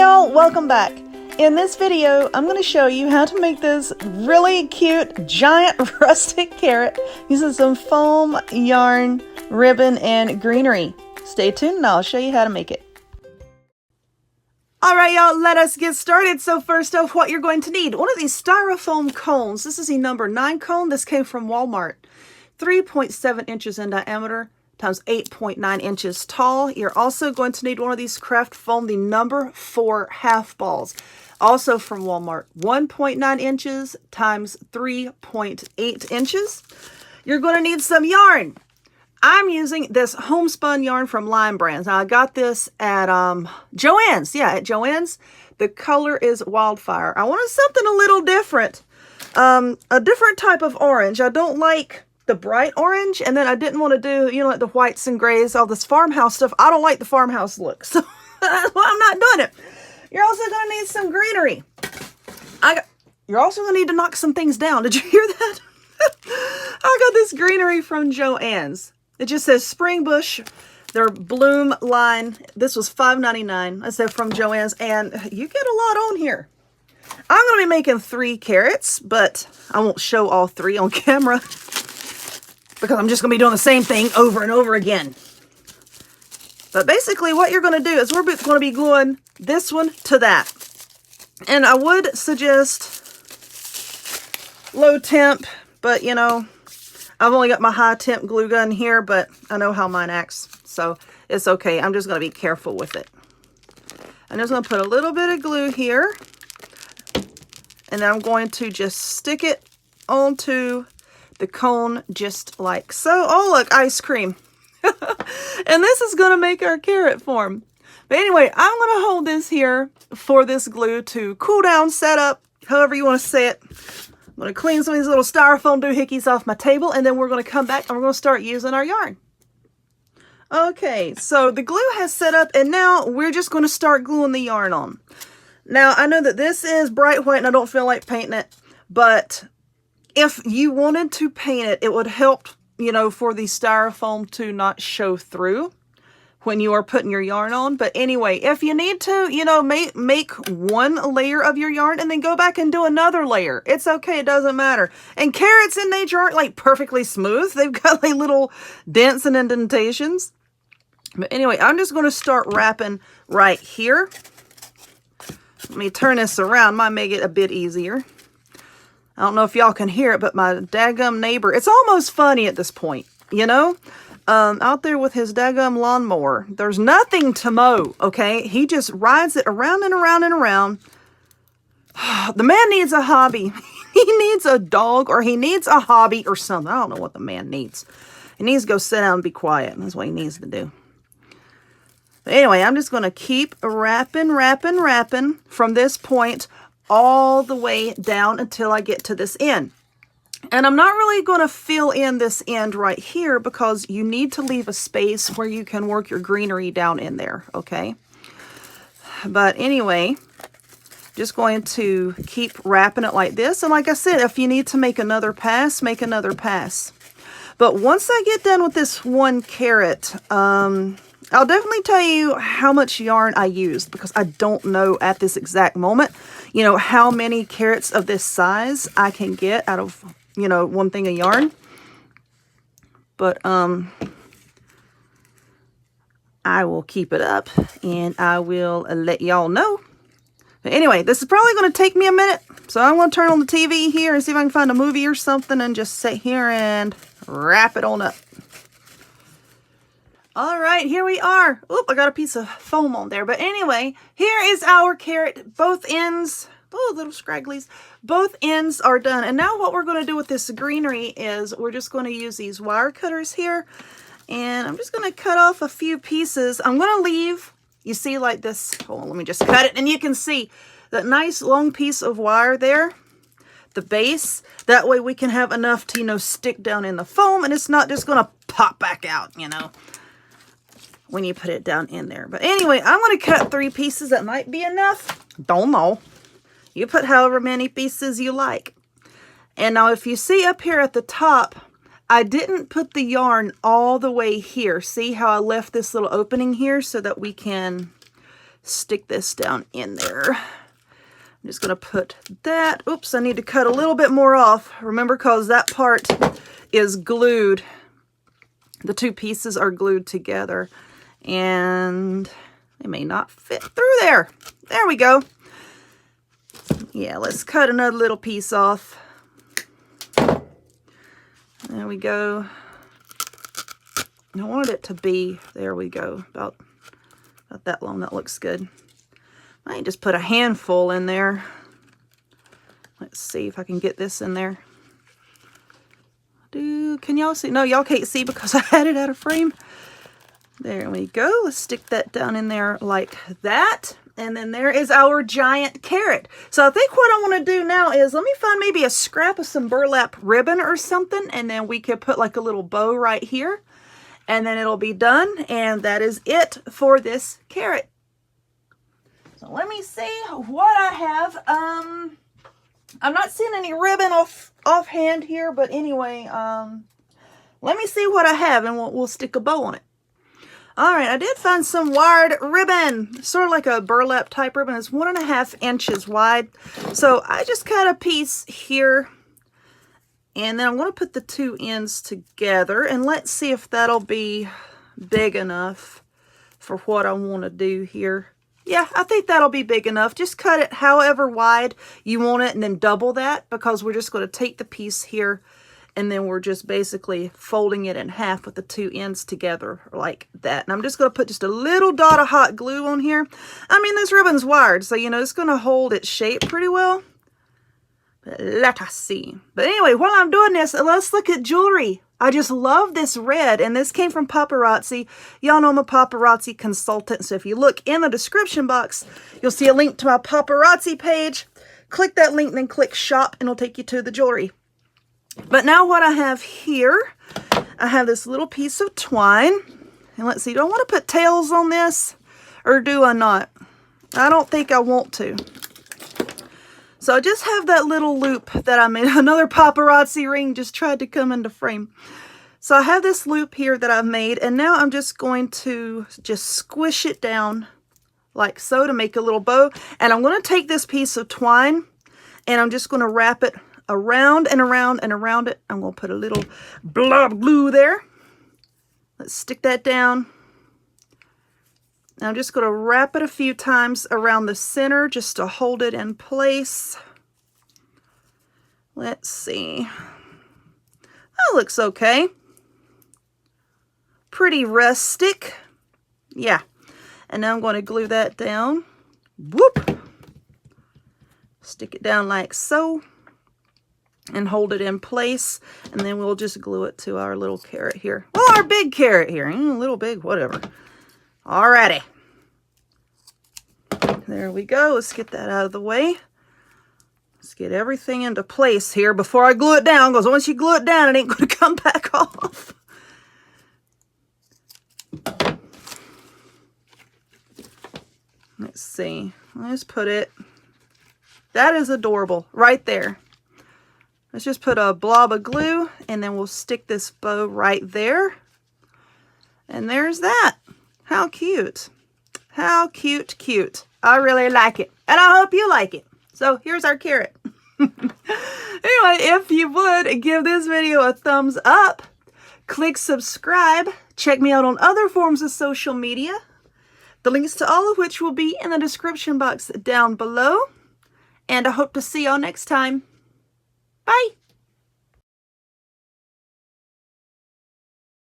y'all, welcome back. In this video, I'm going to show you how to make this really cute giant rustic carrot using some foam, yarn, ribbon, and greenery. Stay tuned and I'll show you how to make it. Alright y'all, let us get started. So first off, what you're going to need, one of these styrofoam cones. This is the number 9 cone. This came from Walmart. 3.7 inches in diameter times 8.9 inches tall. You're also going to need one of these craft foam, the number 4 half balls. Also from Walmart, 1.9 inches times 3.8 inches. You're going to need some yarn. I'm using this homespun yarn from Lime Brands. Now, I got this at Joann's. Yeah, at Joann's. The color is Wildfire. I wanted something a little different. A different type of orange. I don't like the bright orange, and then I didn't want to do, you know, like the whites and grays, all this farmhouse stuff. I don't like the farmhouse look, so that's why I'm not doing it. You're also going to need some greenery. You're also going to need to knock some things down. Did you hear that? I got this greenery from Joann's. It just says Spring Bush, their bloom line. This was $5.99. I said from Joann's, and you get a lot on here. I'm going to be making 3 carrots, but I won't show all 3 on camera because I'm just going to be doing the same thing over and over again. But basically what you're going to do is we're going to be gluing this one to that. And I would suggest low temp, but you know, I've only got my high temp glue gun here, but I know how mine acts, so it's okay. I'm just going to be careful with it. I'm just going to put a little bit of glue here, and then I'm going to just stick it onto the cone just like so. Oh, look, ice cream. And this is going to make our carrot form. But anyway, I'm going to hold this here for this glue to cool down, set up, however you want to say it. I'm going to clean some of these little styrofoam doohickeys off my table, and then we're going to come back and we're going to start using our yarn. Okay, so the glue has set up, and now we're just going to start gluing the yarn on. Now, I know that this is bright white and I don't feel like painting it, but if you wanted to paint it, it would help, you know, for the styrofoam to not show through when you are putting your yarn on. But anyway, if you need to, you know, make one layer of your yarn and then go back and do another layer. It's okay. It doesn't matter. And carrots in nature aren't like perfectly smooth. They've got like little dents and indentations. But anyway, I'm just going to start wrapping right here. Let me turn this around. Might make it a bit easier. I don't know if y'all can hear it, but my daggum neighbor, it's almost funny at this point, you know? Out there with his daggum lawnmower. There's nothing to mow, okay? He just rides it around and around and around. The man needs a hobby. He needs a dog, or he needs a hobby or something. I don't know what the man needs. He needs to go sit down and be quiet. That's what he needs to do. But anyway, I'm just going to keep wrapping from this point all the way down until I get to this end. And I'm not really going to fill in this end right here because you need to leave a space where you can work your greenery down in there, okay? But anyway, just going to keep wrapping it like this. And like I said, if you need to make another pass, make another pass. But once I get done with this one carrot, I'll definitely tell you how much yarn I used because I don't know at this exact moment, you know, how many carrots of this size I can get out of, you know, one thing of yarn. But I will keep it up and I will let y'all know. But anyway, this is probably going to take me a minute, so I'm going to turn on the TV here and see if I can find a movie or something and just sit here and wrap it on up. All right, here we are. Oop, I got a piece of foam on there. But anyway, here is our carrot. Both ends, oh, little scragglies. Both ends are done. And now what we're going to do with this greenery is we're just going to use these wire cutters here. And I'm just going to cut off a few pieces. I'm going to leave, you see, like this. Hold on, let me just cut it. And you can see that nice long piece of wire there. The base. That way we can have enough to, you know, stick down in the foam. And it's not just going to pop back out, you know, when you put it down in there. But anyway, I'm going to cut 3 pieces. That might be enough. Don't know. You put however many pieces you like. And now if you see up here at the top, I didn't put the yarn all the way here. See how I left this little opening here so that we can stick this down in there. I'm just going to put that. Oops, I need to cut a little bit more off. Remember, because that part is glued. The two pieces are glued together. And they may not fit through there. There we go. Yeah, let's cut another little piece off. There we go. I wanted it to be, there we go, about that long. That looks good. I can just put a handful in there. Let's see if I can get this in there. Can y'all see? No, y'all can't see because I had it out of frame. There we go. Let's stick that down in there like that. And then there is our giant carrot. So I think what I want to do now is let me find maybe a scrap of some burlap ribbon or something. And then we could put like a little bow right here. And then it'll be done. And that is it for this carrot. So let me see what I have. I'm not seeing any ribbon offhand here, but anyway, let me see what I have and we'll stick a bow on it. All right, I did find some wired ribbon, sort of like a burlap type ribbon. It's 1.5 inches wide. So I just cut a piece here, and then I'm going to put the two ends together, and let's see if that'll be big enough for what I want to do here. Yeah, I think that'll be big enough. Just cut it however wide you want it and then double that, because we're just going to take the piece here and then we're just basically folding it in half with the two ends together like that. And I'm just going to put just a little dot of hot glue on here. I mean, this ribbon's wired, so, you know, it's going to hold its shape pretty well. But let us see. But anyway, while I'm doing this, let's look at jewelry. I just love this red, and this came from Paparazzi. Y'all know I'm a paparazzi consultant, so if you look in the description box, you'll see a link to my paparazzi page. Click that link, then click shop, and it'll take you to the jewelry. But now what I have here, I have this little piece of twine. And let's see, do I want to put tails on this, or do I not? I don't think I want to. So I just have that little loop that I made. Another paparazzi ring just tried to come into frame. So I have this loop here that I've made, and now I'm just going to just squish it down like so to make a little bow. And I'm going to take this piece of twine and I'm just going to wrap it around and around and around it. I'm going to put a little blob glue there. Let's stick that down. I'm just going to wrap it a few times around the center just to hold it in place. Let's see. That looks okay. Pretty rustic. Yeah. And now I'm going to glue that down. Whoop. Stick it down like so. And hold it in place. And then we'll just glue it to our little carrot here. Well, our big carrot here. Little big, whatever. Alrighty. There we go. Let's get that out of the way. Let's get everything into place here before I glue it down, because once you glue it down, it ain't going to come back off. Let's see. Let's put it. That is adorable right there. Let's just put a blob of glue, and then we'll stick this bow right there. And there's that. How cute. How cute, cute. I really like it. And I hope you like it. So here's our carrot. Anyway, if you would, give this video a thumbs up. Click subscribe. Check me out on other forms of social media. The links to all of which will be in the description box down below. And I hope to see y'all next time. Bye.